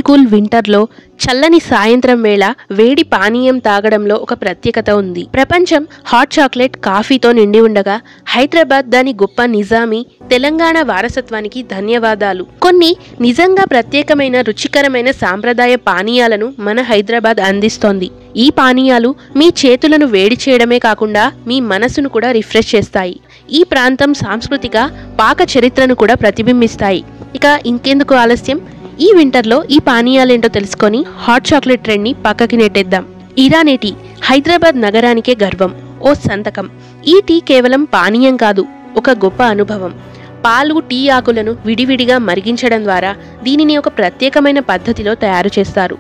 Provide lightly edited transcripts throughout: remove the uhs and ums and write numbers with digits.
Cool వింటర్లో చల్లని సాయంత్రం వేళ వేడి పానీయం తాగడంలో ఒక ప్రత్యేకత ఉంది. ప్రపంచం హాట్ చాక్లెట్ కాఫీతో నిండి ఉండగా హైదరాబాద్ దాని గొప్ప నిజామీ తెలంగాణ వారసత్వానికి ధన్యవాదాలు. కొన్ని నిజంగా ప్రత్యేకమైన రుచికరమైన సాంప్రదాయ పానీయాలను మన హైదరాబాద్ అందిస్తోంది. ఈ పానీయాలు మీ చేతులను వేడి చేయడమే కాకుండా మీ మనసును కూడా రిఫ్రెష్ చేస్తాయి. ఈ ప్రాంతం సాంస్కృతిక పాక చరిత్రను కూడా ప్రతిబింబిస్తాయి. ఇక ఇంకెందుకు ఆలస్యం, ఈ వింటర్లో ఈ పానీయాలేంటో తెలుసుకొని హాట్ చాక్లెట్ ట్రెండ్ని పక్కకి నెట్టేద్దాం. ఇరానీ టీ హైదరాబాద్ నగరానికే గర్వం, ఓ సంతకం. ఈ టీ కేవలం పానీయం కాదు, ఒక గొప్ప అనుభవం. పాలు, టీ ఆకులను విడివిడిగా మరిగించడం ద్వారా దీనిని ఒక ప్రత్యేకమైన పద్ధతిలో తయారు చేస్తారు.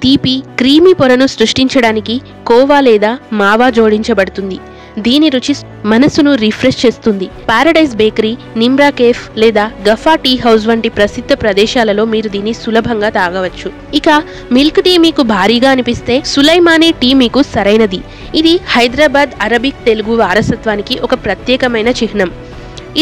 తీపి క్రీమీ పొరను సృష్టించడానికి కోవా లేదా మావా జోడించబడుతుంది. దీని రుచి మనసును రిఫ్రెష్ చేస్తుంది. పారడైజ్ బేకరీ, నిమ్రా కేఫ్ లేదా గఫా టీ హౌస్ వంటి ప్రసిద్ధ ప్రదేశాలలో మీరు దీన్ని సులభంగా తాగవచ్చు. ఇక మిల్క్ టీ మీకు భారీగా అనిపిస్తే సులైమానీ టీ మీకు సరైనది. ఇది హైదరాబాద్ అరబిక్ తెలుగు వారసత్వానికి ఒక ప్రత్యేకమైన చిహ్నం.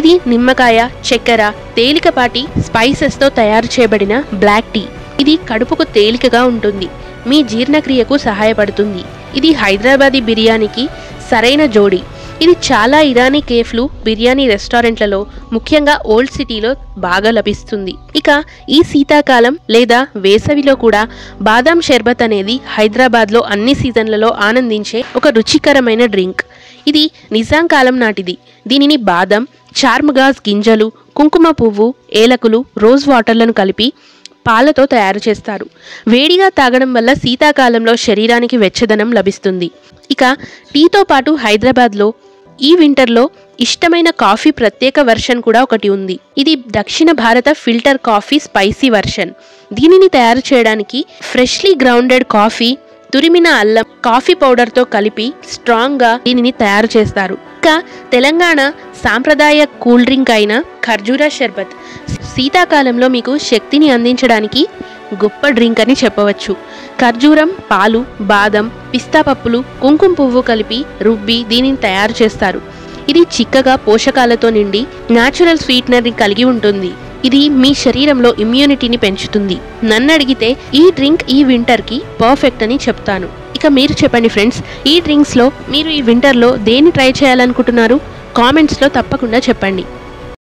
ఇది నిమ్మకాయ, చక్కెర, తేలికపాటి స్పైసెస్తో తయారు చేయబడిన బ్లాక్ టీ. ఇది కడుపుకు తేలికగా ఉంటుంది, మీ జీర్ణక్రియకు సహాయపడుతుంది. ఇది హైదరాబాదీ బిర్యానీకి సరైన జోడి. ఇది చాలా ఇరానీ కేఫ్లు, బిర్యానీ రెస్టారెంట్లలో, ముఖ్యంగా ఓల్డ్ సిటీలో బాగా లభిస్తుంది. ఇక ఈ శీతాకాలం లేదా వేసవిలో కూడా బాదాం షర్బత్ అనేది హైదరాబాద్లో అన్ని సీజన్లలో ఆనందించే ఒక రుచికరమైన డ్రింక్. ఇది నిజాం కాలం నాటిది. దీనిని బాదం, చార్మగాజ్ గింజలు, కుంకుమ పువ్వు, ఏలకులు, రోజ్ వాటర్లను కలిపి పాలతో తయారు చేస్తారు. వేడిగా తాగడం వల్ల శీతాకాలంలో శరీరానికి వెచ్చదనం లభిస్తుంది. ఇక టీతో పాటు హైదరాబాద్లో ఈ వింటర్లో ఇష్టమైన కాఫీ ప్రత్యేక వెర్షన్ కూడా ఒకటి ఉంది. ఇది దక్షిణ భారత ఫిల్టర్ కాఫీ స్పైసీ వెర్షన్. దీనిని తయారు చేయడానికి ఫ్రెష్లీ గ్రౌండెడ్ కాఫీ, తురిమిన అల్లం, కాఫీ పౌడర్తో కలిపి స్ట్రాంగ్గా దీనిని తయారు చేస్తారు. ఇంకా తెలంగాణ సాంప్రదాయ కూల్ డ్రింక్ అయిన ఖర్జూరా షర్బత్ శీతాకాలంలో మీకు శక్తిని అందించడానికి గొప్ప డ్రింక్ అని చెప్పవచ్చు. ఖర్జూరం, పాలు, బాదం, పిస్తా పప్పులు, కుంకుమ పువ్వు కలిపి రుబ్బి దీనిని తయారు చేస్తారు. ఇది చిక్కగా పోషకాలతో నిండి న్యాచురల్ స్వీట్నర్ని కలిగి ఉంటుంది. ఇది మీ శరీరంలో ఇమ్యూనిటీని పెంచుతుంది. నన్ను అడిగితే ఈ డ్రింక్ ఈ వింటర్కి పర్ఫెక్ట్ అని చెప్తాను. ఇక మీరు చెప్పండి ఫ్రెండ్స్, ఈ డ్రింక్స్లో మీరు ఈ వింటర్లో దేన్ని ట్రై చేయాలనుకుంటున్నారు? కామెంట్స్లో తప్పకుండా చెప్పండి.